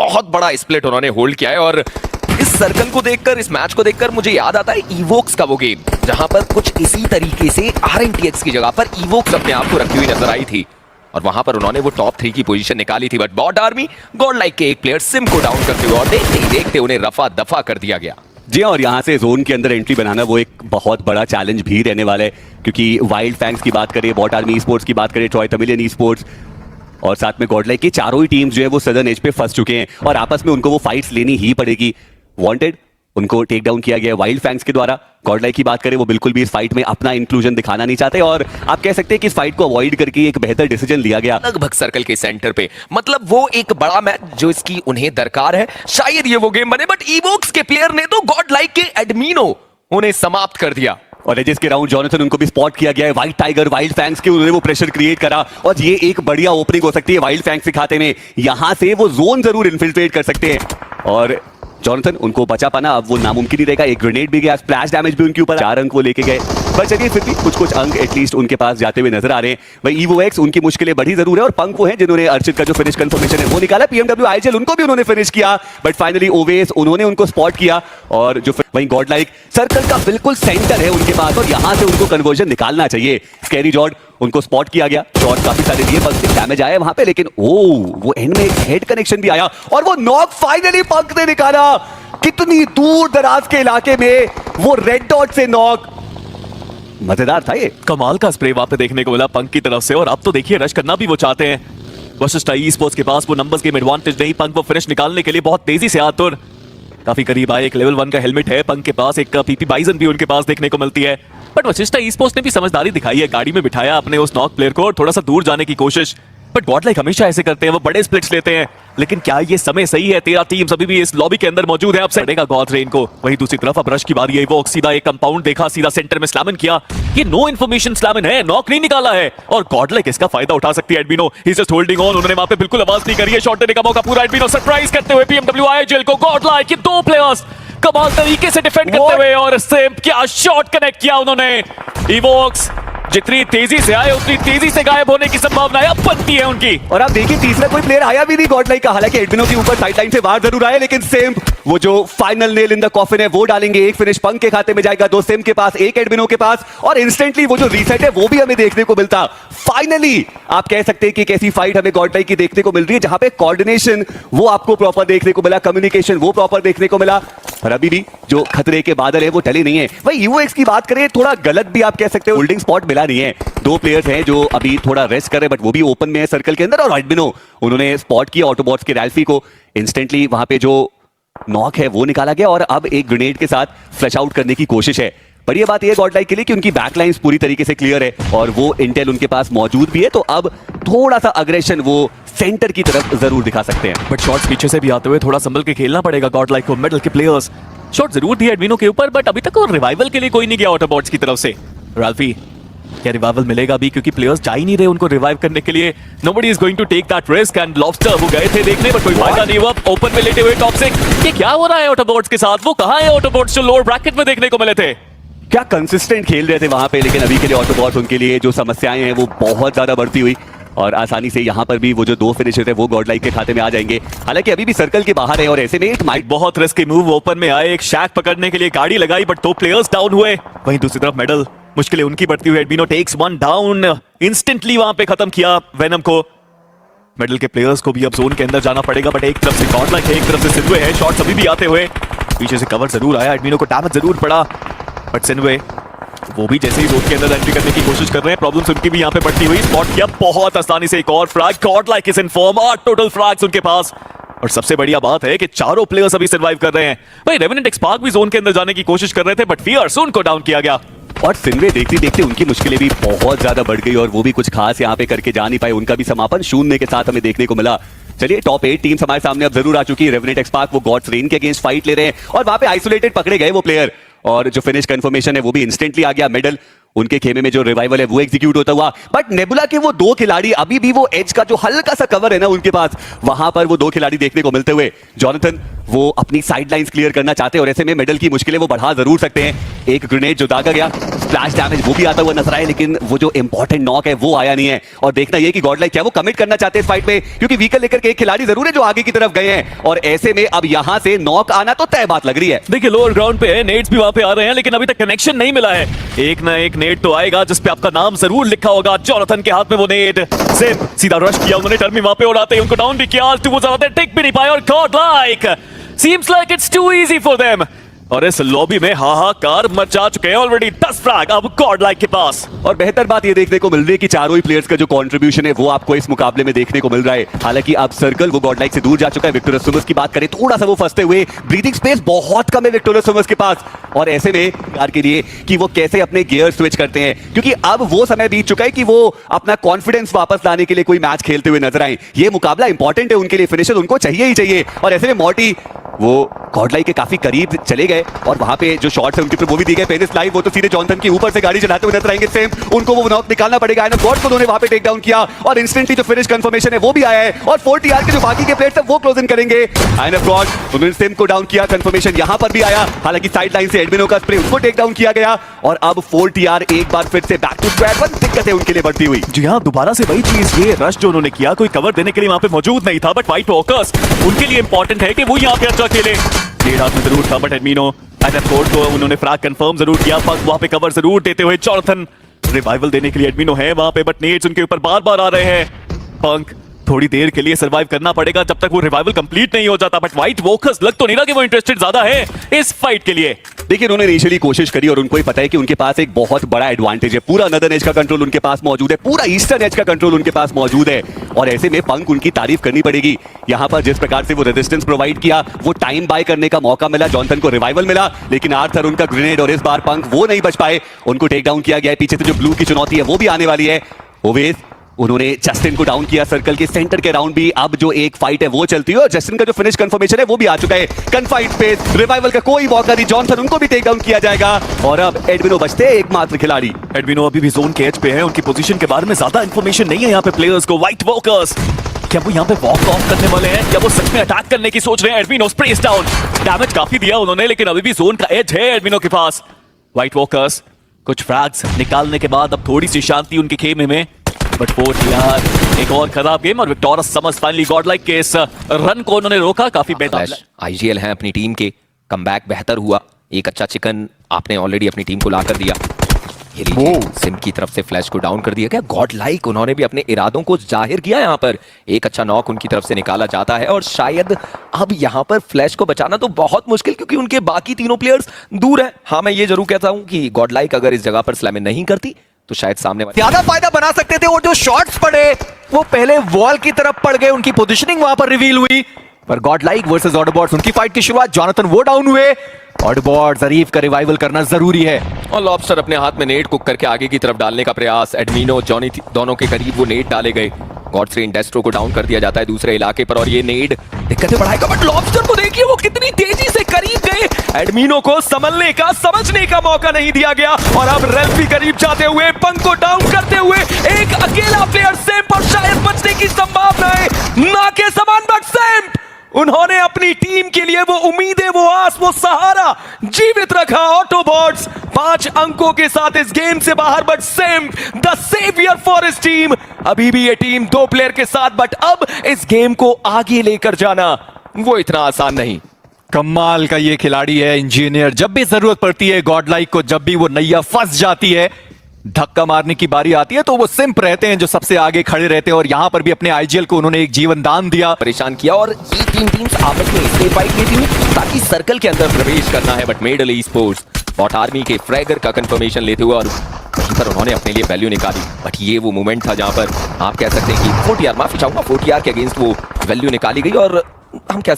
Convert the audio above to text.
बहुत बड़ा स्प्लिट उन्होंने होल्ड किया है। और इस सर्कल को देखकर, इस मैच को देखकर मुझे याद आता है इवोक्स का वो गेम, जहां पर कुछ इसी तरीके से RNTX की जगह पर इवोक्स अपने आप को रखी हुई नजर आई थी और वहां पर उन्होंने वो टॉप 3 की पोजीशन निकाली थी। But bot army got like के एक प्लेयर सिम को डाउन करते हुए और देखते ही देखते उन्हें रफा दफा कर दिया गया। जी और यहाँ से जोन के अंदर एंट्री बनाना वो एक बहुत बड़ा चैलेंज भी रहने वाला है, क्योंकि वाइल्ड फैंग्स की बात करें, बॉट आर्मी स्पोर्ट्स की बात करें, ट्रॉय तमिलियन स्पोर्ट्स और साथ में गॉड लाइक की चारों ही टीम्स जो है वो सदर्न एज पे फंस चुके हैं और आपस में उनको वो फाइट्स लेनी ही पड़ेगी। वांटेड उनको टेक डाउन किया गया वाइल्ड फैंग्स के द्वारा। गॉड लाइक की बात करें, वो बिल्कुल भी इस फाइट में अपना इंक्लूजन दिखाना नहीं चाहते और आप कह सकते हैं कि इस फाइट को अवॉइड करके एक बेहतर डिसीजन लिया गया लगभग सर्कल के सेंटर पे। मतलब वो एक बड़ा मैच जो इसकी उन्हें दरकार है, शायद ये वो गेम बने। बट इवोक्स के प्लेयर ने तो गॉड लाइक के एडमिनो उन्हें समाप्त कर दिया और एजेस के राउंड जॉनथन उनको भी स्पॉट किया गया है। वाइट टाइगर वाइल्ड फैंग्स के उन्होंने वो प्रेशर क्रिएट करा और ये एक बढ़िया ओपनिंग हो सकती है वाइल्ड फैंग्स के खाते में। यहां से वो जोन जरूर इन्फिल्ट्रेट कर सकते हैं और जॉनथन उनको बचा पाना अब वो नामुमकिन ही रहेगा। एक ग्रेनेड भी गया, स्प्लैश डैमेज भी उनके ऊपर, 4 अंक वो लेके गए। पर चलिए फिर भी कुछ अंक एटलीस्ट उनके पास जाते हुए नजर आ रहे हैं। वही ईवोएक्स उनकी मुश्किलें बढ़ी जरूर है और पंक वो हैं जिन्होंने अर्चित का जो फिनिश कंफर्मेशन है वो निकाला। PMW IGL उनको भी उन्होंने फिनिश किया बट फाइनली ओवेस उन्होंने उनको स्पॉट किया और जो वहीं गॉड लाइक सर्कल का बिल्कुल सेंटर है उनके पास और यहां से उनको कन्वर्जन निकालना चाहिए। स्कैरी जॉर्ड उनको स्पॉट किया गया, शॉट काफी सारे दिए, पल्सिंग डैमेज आया वहां पे, लेकिन वो एंड में एक हेड कनेक्शन भी आया और वो नॉक फाइनली पंक ने निकाला। कितनी दूर दराज के इलाके में वो रेड डॉट से नॉक, मजेदार था ये। कमाल का स्प्रे वहां पे देखने को मिला पंक की तरफ से और अब तो देखिए रश करना भी वो चाहते हैं। वशिष्ठा ई स्पोर्ट्स के पास वो नंबर्स गेम एडवांटेज नहीं, पंक वो फिनिश निकालने के लिए बहुत तेजी से आतुर, काफी करीब आए। एक लेवल 1 का हेलमेट है पंक के पास, एक पीपी बाइजन भी उनके पास देखने को मिलती है। बट वशिष्ठा ई स्पोर्ट्स ने भी समझदारी दिखाई है, गाड़ी में बिठाया अपने उस नॉक प्लेयर को और थोड़ा सा दूर जाने की कोशिश। बट गॉड लाइक हमेशा ऐसे करते हैं, वो बड़े स्प्लिट्स लेते हैं, लेकिन क्या ये समय सही है? 13 टीम्स अभी भी इस लॉबी के अंदर मौजूद है, अब सड़ेगा गॉड रेन को। वहीं दूसरी तरफ अब रश की बारी है। वो सीधा एक कंपाउंड देखा, सीधा सेंटर में स्लैमन किया। ये नो इन्फॉर्मेशन स्लैमन है, नॉक नहीं निकाला है और गॉड लाइक इसका फायदा उठा सकती है। एडमिनो he is just holding on, उन्होंने वहां पे बिल्कुल आवाज नहीं करी है, शॉट देने का मौका पूरा एडमिनो सरप्राइज करते हुए PMW IGL को। गॉड लाइक के 2 प्लेयर्स कमाल तरीके से डिफेंड करते हुए और सेम क्या शॉट कनेक्ट किया उन्होंने। इवोक्स जितनी तेजी से आए उतनी तेजी से गायब होने की संभावना अब बनती है उनकी। और आप देखिए तीसरा कोई प्लेयर आया भी नहीं गॉड लाइक का, हालांकि एडमिनो के ऊपर साइड लाइन से बाहर जरूर आए, लेकिन सेम वो जो final nail in the coffin है वो डालेंगे। एक फिनिश पंक के खाते में जाएगा, 2 सेम के पास, 1 एडमिनो के पास और इंस्टेंटली वो जो रीसेट है वो भी हमें देखने को मिलता। फाइनली आप कह सकते हैं कि कैसी फाइट हमें गॉड लाइक की देखने को मिल रही है, जहां पे कोऑर्डिनेशन वो आपको प्रॉपर देखने को मिला, कम्युनिकेशन वो प्रॉपर देखने को मिला और अभी भी जो खतरे के बादल है वो टले नहीं है। भाई यूएक्स की बात करें, थोड़ा गलत भी आप कह सकते हो, होल्डिंग स्पॉट मिला नहीं है। 2 प्लेयर्स हैं जो अभी थोड़ा रेस्ट कर रहे हैं बट वो भी ओपन में है सर्कल के अंदर और एडमिनो उन्होंने स्पॉट किया ऑटोबॉट्स के रैल्फी को, इंस्टेंटली वहां पे जो नॉक है वो निकाला गया और अब एक ग्रेनेड के साथ फ्लैश आउट करने की कोशिश है। पर ये बात ये गॉड लाइक के लिए कि उनकी बैकलाइंस पूरी तरीके से क्लियर है और वो इंटेल उनके पास मौजूद भी है, तो अब थोड़ा सा अग्रेशन वो सेंटर की तरफ जरूर दिखा सकते हैं। बट शॉट्स पीछे से भी आते हुए थोड़ा संभल के खेलना पड़ेगा गॉड लाइक को। मिडल के प्लेयर्स शॉट जरूर दिए एडमिनो के ऊपर बट अभी तक वो रिवाइवल के लिए कोई नहीं गया ऑटोबॉट्स की तरफ से। राल्फी क्या रिवाइवल मिलेगा अभी, क्योंकि प्लेयर्स जा ही नहीं रहे उनको रिवाइव करने के लिए। Nobody is going to take that risk and lobster वो गए थे देखने बट कोई फायदा नहीं हुआ। ओपन में लेटे हुए टॉक्सिक, ये क्या हो रहा है ऑटोबॉट्स के साथ? वो कहां है ऑटोबॉट्स जो लोअर ब्रैकेट में देखने को मिले थे? क्या कंसिस्टेंट खेल रहे थे वहां पे, लेकिन अभी के लिए ऑटोबॉट्स उनके लिए जो समस्याएं हैं वो बहुत ज्यादा बढ़ती हुई और आसानी से यहां पर भी वो जो 2 फिनिशर थे वो गॉड लाइक के खाते में आ जाएंगे। हालांकि अभी भी सर्कल के बाहर है और ऐसे में एक माइट बहुत रिस्की मूव, ओपन में आए, एक शैक पकड़ने के लिए गाड़ी लगाई बट 2 प्लेयर्स डाउन हुए। वहीं दूसरी तरफ मेडल मुश्किलें उनकी बढ़ती हुई, एडमिनो टेक्स 1 डाउन, इंस्टेंटली वहां पे खत्म किया वेनम को। मेडल के प्लेयर्स को भी अब जोन के अंदर जाना पड़ेगा बट एक तरफ से गॉड लाइक है, एक तरफ से सिन्वे है, शॉट्स अभी भी आते हुए, पीछे से कवर जरूर आया, एडमिनो को डैमेज जरूर पड़ा बट सिन्वे वो भी जैसे ही जोन के अंदर एंट्री करने की कोशिश कर रहे हैं, प्रॉब्लम्स उनकी भी यहाँ पे बढ़ती हुई। स्पॉट किया बहुत आसानी से, एक और frag, God like is in form, 8 total फ्रैग्स उनके पास और सबसे बढ़िया बात है कि चारों प्लेयर्स अभी सर्वाइव कर रहे हैं। भाई रेवेनेंट एक्सपार्क भी जोन के अंदर जाने की कोशिश कर रहे थे बट फियर्स उनको डाउन किया गया और सिन्वे देखते देखते उनकी मुश्किलें भी बहुत ज्यादा बढ़ गई और वो भी कुछ खास यहाँ पे करके जा नहीं पाए। उनका भी समापन 0 के साथ हमें देखने को मिला। चलिए टॉप 8 टीम्स हमारे सामने अब जरूर आ चुकी है। रेवेनेंट एक्सपार्क वो गॉड्स रेन के अगेंस्ट फाइट ले रहे हैं और वहां पे आइसोलेटेड पकड़े गए वो प्लेयर और जो फिनिश कंफर्मेशन है वो भी इंस्टेंटली आ गया। मेडल उनके खेमे में जो रिवाइवल है वो एग्जीक्यूट होता हुआ, बट नेबुला के वो दो खिलाड़ी अभी भी वो एज का जो हल्का सा कवर है ना उनके पास, वहां पर वो दो खिलाड़ी देखने को मिलते हुए जॉनथन वो अपनी साइड लाइंस क्लियर करना चाहते हैं और ऐसे में मेडल की मुश्किलें वो बढ़ा जरूर सकते हैं। एक ग्रेनेड जो दागा गया, स्प्लैश डैमेज वो भी आता हुआ नजर आया, लेकिन वो जो इंपॉर्टेंट नॉक है वो आया नहीं है। और देखना ये कि गॉडलाइक क्या वो कमिट करना चाहते हैं इस फाइट में, क्योंकि व्हीकल लेकर के एक खिलाड़ी जरूर है जो आगे की तरफ गए हैं और ऐसे में अब यहां से नॉक आना तो तय बात लग रही है। देखिए लोअर ग्राउंड पे है, नेट्स भी वहां पे आ रहे हैं, लेकिन अभी तक कनेक्शन नहीं मिला है। एक ना एक नेट तो आएगा जिस पे आपका नाम जरूर लिखा होगा। जॉनथन के हाथ में वो नेट, सेम सीधा रश किया उन्होंने, टर्मी वहां पे उड़ाते ही उनको डाउन भी किया। टू ज्यादा टिक भी नहीं पाए और godlike seems like it's too easy for them. और इस लॉबी में हाहाकार मचा चुके हैं ऑलरेडी। 10 फ्रैग अब गॉडलाइक के पास। और बेहतर बात ये देखने को मिल रही है कि चारों ही प्लेयर्स का जो कंट्रीब्यूशन है वो आपको इस मुकाबले में देखने को मिल रहा है। हालांकि अब सर्कल वो गॉडलाइक से दूर जा चुका है। विक्टोरियस सुमस की बात करें थोड़ा सा वो फंसते हुए, ब्रीथिंग स्पेस बहुत कम है विक्टोरियस सुमस के पास, और ऐसे में यार के लिए कि वो कैसे अपने गियर स्विच करते हैं, क्योंकि अब वो समय बीत चुका है कि वो अपना कॉन्फिडेंस वापस लाने के लिए कोई मैच खेलते हुए नजर आए। ये मुकाबला इंपॉर्टेंट है उनके लिए, फिनिशर उनको चाहिए ही चाहिए। और ऐसे में मॉर्टी वो गॉडलाइक के काफी करीब चले गए और वहां पे जो शॉट्स है उनके ऊपर वो भी दी गए। पेनिस लाइव वो तो सीधे जॉनथन के ऊपर से गाड़ी चलाते हुए नजर आएंगे। सेम उनको वो नॉक निकालना पड़ेगा। आयन ऑफ गॉड को उन्होंने वहां पे टेक डाउन किया और इंस्टेंटली जो फिनिश कंफर्मेशन है वो भी आया है और 4TR के जो बाकी के प्लेयर्स हैं वो क्लोज इन करेंगे। आयन ऑफ गॉड उन्होंने सेम को डाउन किया, कंफर्मेशन यहां पर भी आया। हालांकि साइड लाइन से एडमिनो का स्प्रे उसको टेक डाउन किया गया और अब 4TR एक बार फिर से बैक टू स्क्वायर वन। दिक्कतें उनके लिए बढ़ती हुई। जी हाँ, दोबारा से वही चीज, ये रश जो उन्होंने किया कोई कवर देने के लिए वहां पे मौजूद नहीं था, बट व्हाइट वॉकर्स उनके लिए इंपॉर्टेंट है कि वो यहाँ पे अच्छा खेले। लेड हाथ में जरूर था बट एडमिनो को उन्होंने फ्रैग कंफर्म जरूर किया। पंक वहां पे कवर जरूर देते हुए, जॉनथन रिवाइवल देने के लिए एडमिनो है वहां पे, बट नेट्स उनके ऊपर बार बार आ रहे हैं। पंक थोड़ी देर के लिए सरवाइव करना पड़ेगा जब तक वो रिवाइवल कंप्लीट नहीं हो जाता, बट व्हाइट वॉकर्स लग तो नहीं रहा कि वो इंटरेस्टेड ज्यादा है इस फाइट के लिए। देखिए उन्होंने इनिशियली कोशिश करी और उनको ही पता है कि उनके पास एक बहुत बड़ा एडवांटेज है। पूरा नदर्न एज का कंट्रोल उनके पास मौजूद है, पूरा ईस्टर्न एज का कंट्रोल उनके पास मौजूद है और ऐसे में पंक उनकी तारीफ करनी पड़ेगी। यहां पर जिस प्रकार से वो रेजिस्टेंस प्रोवाइड किया, वो टाइम बाय करने का मौका मिला, जॉनथन को रिवाइवल मिला, लेकिन आर्थर उनका ग्रेनेड और इस बार पंक वो नहीं बच पाए, उनको टेक डाउन किया गया है। पीछे से जो ब्लू की चुनौती है वो भी आने वाली है। ओवेस उन्होंने जस्टिन को डाउन किया, सर्कल के सेंटर के राउंड भी अब जो एक फाइट है वो चलती है और जस्टिन का जो फिनिश कंफर्मेशन है वो भी आ चुका है। कन्फाइंड स्पेस, रिवाइवल का कोई मौका नहीं, जॉनथन उनको भी टेक डाउन किया जाएगा और अब एडमिनो बचते हैं एकमात्र खिलाड़ी। एडमिनो अभी भी जोन के एज पे है, उनकी पोजीशन के बारे में ज्यादा इंफॉर्मेशन नहीं है यहाँ पे प्लेयर्स को। व्हाइट वॉकर्स क्या वो यहाँ पे वॉक ऑफ करने वाले हैं या वो सच में अटैक करने की सोच रहे हैं? एडमिनो स्प्रेस डाउन, डैमेज काफी दिया उन्होंने, लेकिन अभी भी जोन का एज है एडमिनो के पास। व्हाइट वॉकर्स कुछ फ्रैग्स निकालने के बाद अब थोड़ी सी शांति उनके खेमे में, बट 4TR एक और खराब गेम और विक्टोरियस समस फाइनली गॉडलाइक के इस रन को उन्होंने रोका। काफी बेहतर IGL है अपनी टीम के, कमबैक बेहतर हुआ। एक अच्छा चिकन आपने ऑलरेडी अपनी टीम को ला कर दिया। ये लीजिए, सिम की तरफ से फ्लैश को डाउन कर दिया गया। गॉडलाइक उन्होंने भी अपने इरादों को जाहिर किया। यहाँ पर एक अच्छा नॉक उनकी तरफ से निकाला जाता है और शायद अब यहाँ पर फ्लैश को बचाना तो बहुत मुश्किल, क्योंकि उनके बाकी तीनों प्लेयर्स दूर हैं। हाँ, मैं ये जरूर कहता हूँ कि गॉडलाइक अगर इस जगह पर स्लैमिंग नहीं करती तो शायद सामने ज्यादा फायदा बना सकते थे। और जो शॉट्स पड़े वो पहले वॉल की तरफ पड़ गए, उनकी पोजीशनिंग वहां पर रिवील हुई। पर गॉडलाइक वर्सेस ऑडोबॉट्स, उनकी फाइट की शुरुआत, जॉनथन वो डाउन हुए। ऑडोबॉट्स अरीफ का रिवाइवल करना जरूरी है और लॉबस्टर अपने हाथ में नेट कुक करके आगे की तरफ डालने का प्रयास। एडमिनो जॉनी दोनों के करीब वो नेट डाले गए। गॉडस्ट्रेन डेस्ट्रो को डाउन कर दिया जाता है दूसरे इलाके पर और ये नेट दिक्कतें बढ़ाएगा, बट लॉबस्टर को देखिए वो कितनी तेजी से करीब गए। एडमिनो को संभलने का, समझने का मौका नहीं दिया गया और अब रेल्फ भी करीब जाते हुए, पंक को डाउन करते हुए एक अकेला प्लेयर सेम्प और शायद बचने की संभावना है ना के समान, बट सेम्प उन्होंने अपनी टीम के लिए वो उम्मीदें, वो आस, वो सहारा जीवित रखा। ऑटोबॉट्स 5 अंकों के साथ इस गेम से बाहर, बट सेम्प the saviour for his team. अभी भी ये टीम 2 प्लेयर के साथ, बट अब इस गेम को आगे लेकर जाना वो इतना आसान नहीं। कमाल का ये खिलाड़ी है इंजीनियर। जब भी जरूरत पड़ती है गॉडलाइक को, जब भी वो नैया फंस जाती है, धक्का मारने की बारी आती है, तो वो सिंप रहते हैं जो सबसे आगे खड़े रहते हैं और यहां पर भी अपने IGL को उन्होंने एक जीवन दान दिया, परेशान किया। और ये टीम्स आपस में इसलिए फाइट की थी ताकि सर्कल के अंदर प्रवेश करना है, but medal esports bot army के फ्रैगर का कंफर्मेशन लेते हुए और वहीं पर उन्होंने अपने लिए वैल्यू निकाली। बट ये वो मोमेंट था जहां पर आप कह सकते हैं कि 4TR, माफी चाहूंगा, 4TR के अगेंस्ट वो वैल्यू निकाली गई और हम कह